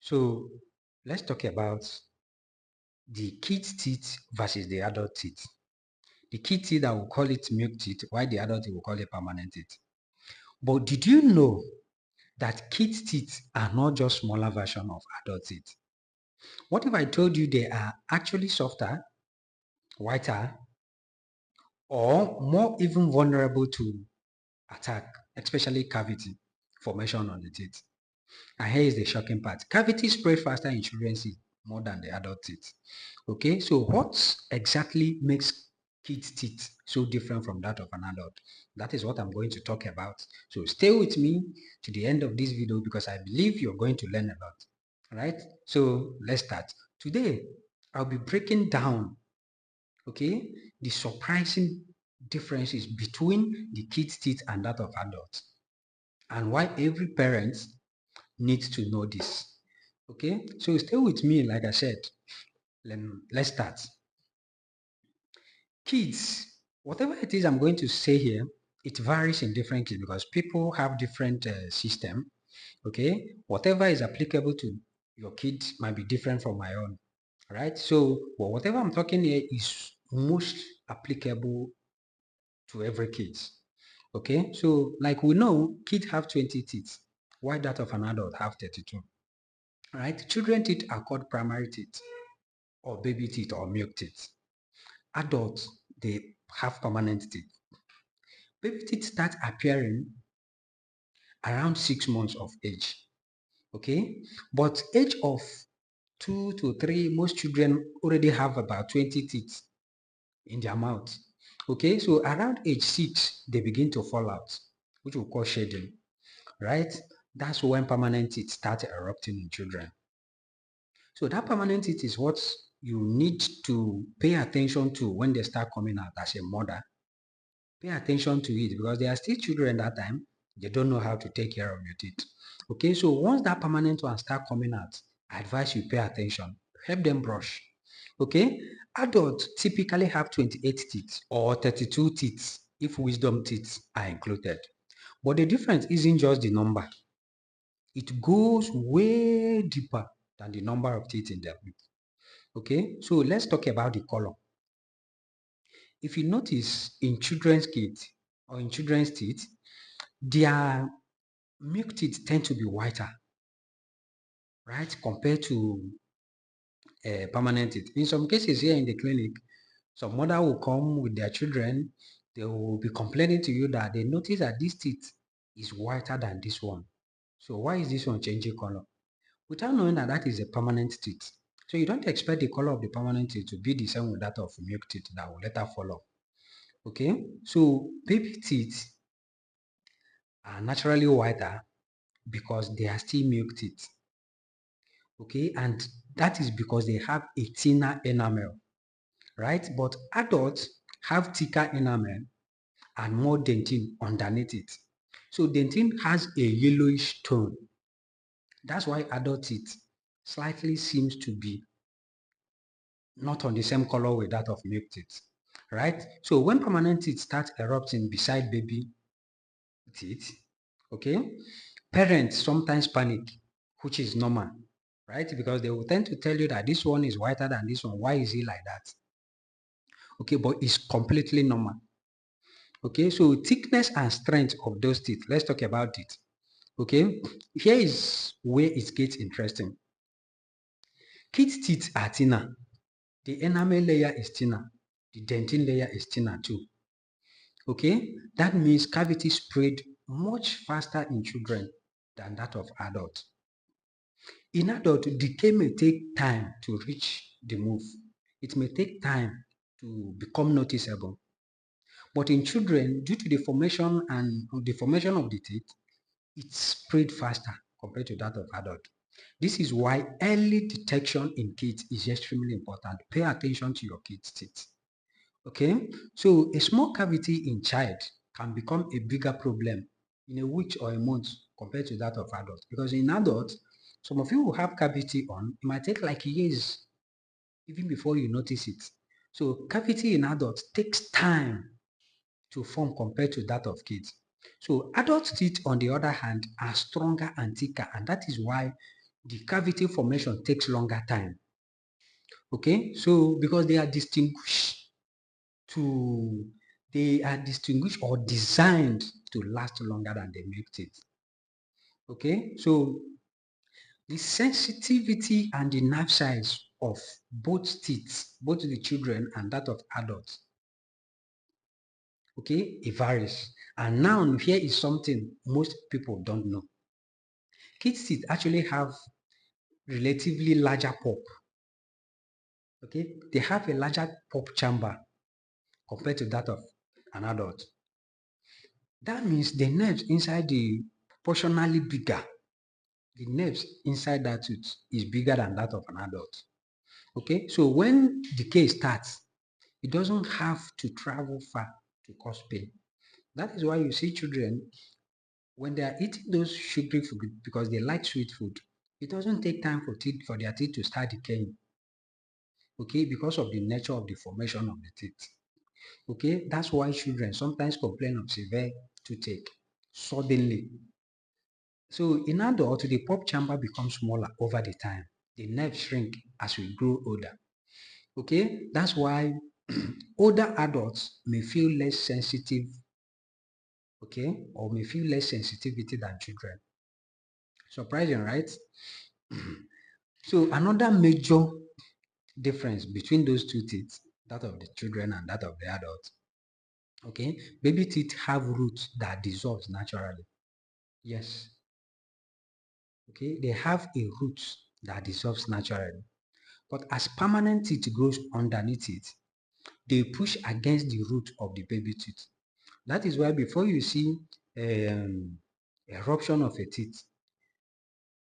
So let's talk about the kid's teeth versus the adult teeth. The kid teeth, I will call it milk teeth, while the adult teeth will call it permanent teeth. But did you know that kids' teeth are not just smaller version of adult teeth? What if I told you they are actually softer, whiter, or more even vulnerable to attack, especially cavity formation on the teeth? And here is the shocking part. Cavity spread faster in children's teeth more than the adult teeth. Okay, so what exactly makes kids' teeth so different from that of an adult? That is what I'm going to talk about. So stay with me to the end of this video because I believe you're going to learn a lot. All right, so let's start. Today, I'll be breaking down, okay, the surprising differences between the kids' teeth and that of adults and why every parent needs to know this. Okay, so stay with me, like I said. Let's start. Kids, whatever it is I'm going to say here, it varies in different kids because people have different system. Okay, whatever is applicable to your kid might be different from my own. Right? So, well, whatever I'm talking here is most applicable to every kid. Okay, so like we know, kids have 20 teeth, while that of an adult have 32. Right? Children teeth are called primary teeth or baby teeth or milk teeth. Adults, they have permanent teeth. Baby teeth start appearing around 6 months of age. Okay, but age of 2 to 3, most children already have about 20 teeth in their mouth. Okay, so around age 6, they begin to fall out, which we call shedding, right? That's when permanent teeth start erupting in children. So that permanent teeth is what you need to pay attention to when they start coming out as a mother. Pay attention to it because they are still children that time. They don't know how to take care of your teeth. Okay, so once that permanent one start coming out, I advise you pay attention. Help them brush. Okay, adults typically have 28 teeth or 32 teeth if wisdom teeth are included. But the difference isn't just the number. It goes way deeper than the number of teeth in them. Okay, so let's talk about the color. If you notice in children's teeth or in children's teeth, their milk teeth tend to be whiter, right, compared to permanent teeth. In some cases here in the clinic, some mother will come with their children, they will be complaining to you that they notice that this teeth is whiter than this one. So why is this one changing color? Without knowing that that is a permanent teeth. So you don't expect the color of the permanent teeth to be the same with that of milk teeth that will later fall off. Okay, so baby teeth are naturally whiter because they are still milk teeth. Okay, and that is because they have a thinner enamel, right? But adults have thicker enamel and more dentin underneath it. So dentin has a yellowish tone. That's why adult teeth slightly seems to be not on the same color with that of milk teeth, right? So when permanent teeth start erupting beside baby teeth, okay, parents sometimes panic, which is normal, right? Because they will tend to tell you that this one is whiter than this one. Why is it like that? Okay, but it's completely normal. Okay, so thickness and strength of those teeth. Let's talk about it. Okay, here is where it gets interesting. Kids' teeth are thinner. The enamel layer is thinner. The dentin layer is thinner too. Okay, that means cavity spread much faster in children than that of adults. In adult, decay may take time to reach the move. It may take time to become noticeable. But in children, due to the formation and the formation of the teeth, it spread faster compared to that of adult. This is why early detection in kids is extremely important. Pay attention to your kids' teeth. Okay, so a small cavity in child can become a bigger problem in a week or a month compared to that of adults. Because in adults, some of you will have cavity on, it might take like years even before you notice it. So cavity in adults takes time to form compared to that of kids. So adult teeth, on the other hand, are stronger and thicker, and that is why the cavity formation takes longer time. Okay, so because to they are distinguished or designed to last longer than the milk teeth. Okay, so the sensitivity and the nerve size of both teeth, both the children and that of adults, okay, it varies. And now here is something most people don't know. Kids' teeth actually have relatively larger pulp. Okay, they have a larger pulp chamber compared to that of an adult. That means the nerves inside the proportionally bigger. The nerves inside that tooth is bigger than that of an adult. Okay, so when decay starts, it doesn't have to travel far to cause pain. That is why you see children when they are eating those sugary food because they like sweet food. It doesn't take time for their teeth to start decaying. Okay, because of the nature of the formation of the teeth. Okay, that's why children sometimes complain of severe toothache suddenly. So in adults, the pulp chamber becomes smaller over the time. The nerves shrink as we grow older. Okay, that's why older adults may feel less sensitive, okay, or may feel less sensitivity than children. Surprising, right? So another major difference between those two teeth, that of the children and that of the adults, okay, baby teeth have roots that dissolves naturally. Yes, okay, they have a root that dissolves naturally. But as permanent teeth grows underneath it, they push against the root of the baby teeth. That is why before you see eruption of a teeth,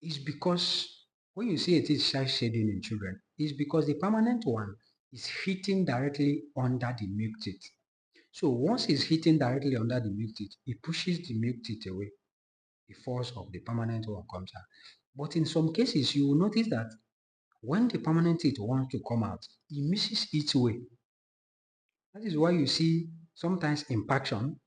it's because when you see a teeth start shedding in children, it's because the permanent one is hitting directly under the milk teeth. So once it's hitting directly under the milk teeth, it pushes the milk teeth away. The force of the permanent one comes out. But in some cases, you will notice that when the permanent teeth wants to come out, it misses its way. That is why you see sometimes impaction,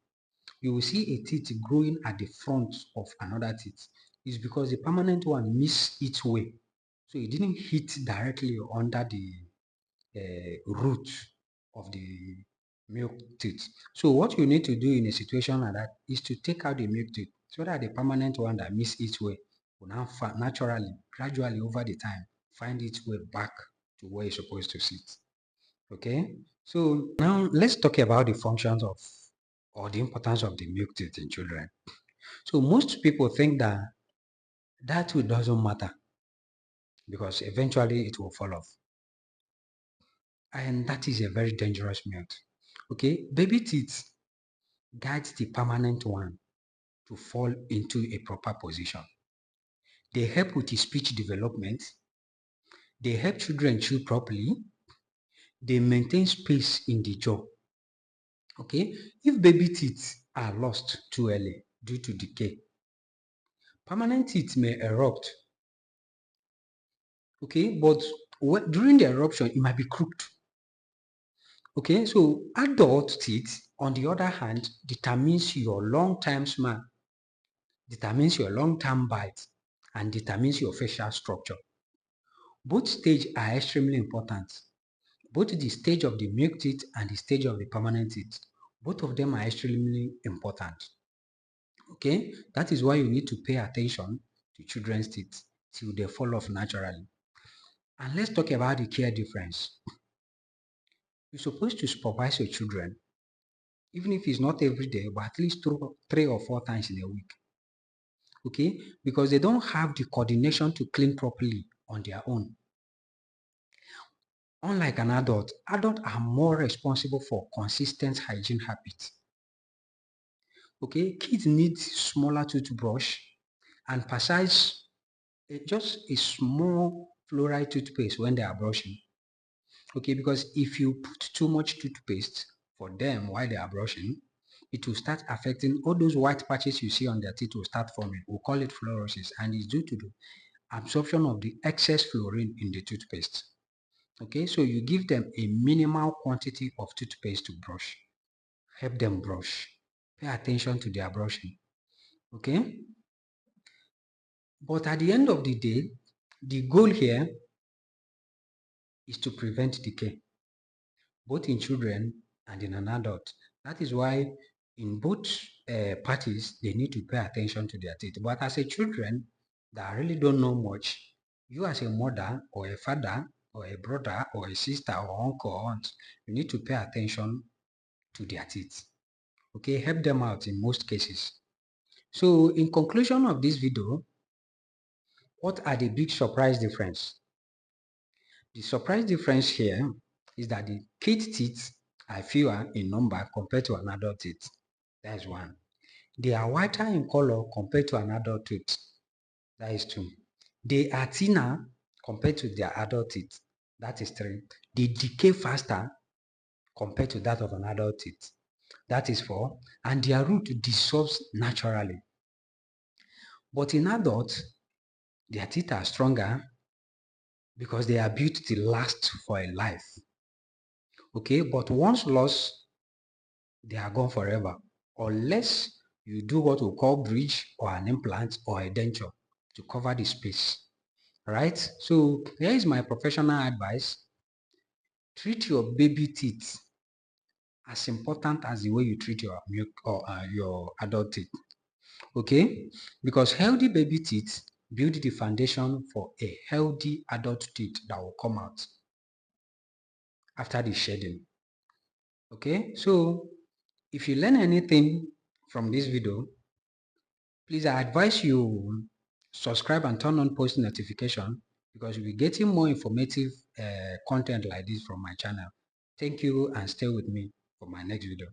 you will see a teeth growing at the front of another teeth. It's because the permanent one missed its way. So it didn't hit directly under the root of the milk teeth. So what you need to do in a situation like that is to take out the milk teeth so that the permanent one that missed its way will now naturally, gradually over the time, find its way back to where it's supposed to sit. Okay, so now let's talk about the functions of or the importance of the milk teeth in children. So most people think that that tooth doesn't matter because eventually it will fall off. And that is a very dangerous myth. Okay, baby teeth guides the permanent one to fall into a proper position. They help with the speech development. They help children chew properly. They maintain space in the jaw. Okay, if baby teeth are lost too early due to decay, permanent teeth may erupt. Okay, but during the eruption, it might be crooked. Okay, so adult teeth, on the other hand, determines your long-term smile, determines your long-term bite, and determines your facial structure. Both stages are extremely important. Both the stage of the milk teeth and the stage of the permanent teeth, both of them are extremely important. Okay, that is why you need to pay attention to children's teeth till they fall off naturally. And let's talk about the care difference. You're supposed to supervise your children, even if it's not every day, but at least 3 or 4 times in a week. Okay, because they don't have the coordination to clean properly on their own. Unlike an adult, adults are more responsible for consistent hygiene habits. Okay, kids need smaller toothbrush and precise just a small fluoride toothpaste when they are brushing. Okay, because if you put too much toothpaste for them while they are brushing, it will start affecting all those white patches you see on their teeth will start forming. We'll call it fluorosis, and it's due to the absorption of the excess fluorine in the toothpaste. Okay, so you give them a minimal quantity of toothpaste to brush. Help them brush. Pay attention to their brushing. Okay, but at the end of the day, The goal here is to prevent decay, both in children and in an adult. That is why in both parties, they need to pay attention to their teeth. But as a children that really don't know much, you as a mother or a father or a brother or a sister or uncle or aunt, you need to pay attention to their teeth. Okay, help them out in most cases. So in conclusion of this video, what are the big surprise difference? The surprise difference here is that the kid teeth are fewer in number compared to an adult teeth. That is one. They are whiter in color compared to an adult tooth. That is two. They are thinner compared to their adult teeth. That is three. They decay faster compared to that of an adult teeth. That is four. And their root dissolves naturally. But in adults, their teeth are stronger because they are built to last for a life. Okay, but once lost, they are gone forever. Unless you do what we call bridge or an implant or a denture to cover the space. Right? So here is my professional advice. Treat your baby teeth as important as the way you treat your milk or your adult teeth. Okay? Because healthy baby teeth build the foundation for a healthy adult teeth that will come out after the shedding. Okay? So if you learn anything from this video, please I advise you subscribe and turn on post notification because you'll be getting more informative content like this from my channel. Thank you and stay with me for my next video.